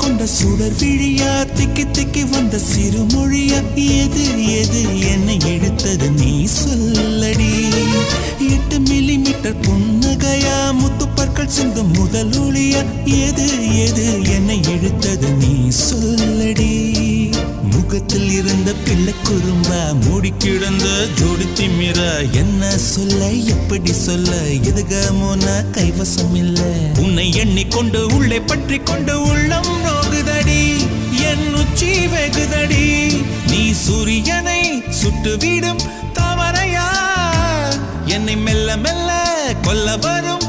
கொண்ட சுடர் விழியா திக்கி திக்கி வந்த சிறுமொழியா எது எது என்னை இழுத்தது நீ சொல்லடி 8 மில்லிமீட்டர் புன்னகையா முத்துப்பற்கள் சிந்தும் முதல் ஒளியா எது எது என்னை இழுத்தது நீ சொல்லடி முகத்தில் இருந்த பிள்ளை குறும்பா மூடி கிடந்த ஜோடி திமிர என்ன சொல்ல எப்படி சொல்ல எதுகமோ நான் கைவசம் இல்ல உன்னை எண்ணிக்கொண்டு உள்ளே பற்றி கொண்டு உள்ளம் நோகுதடி என் உச்சி வெகுதடி நீ சூரியனை சுட்டுவிடும் தாமரையா என்னை மெல்ல மெல்ல கொல்ல வரும்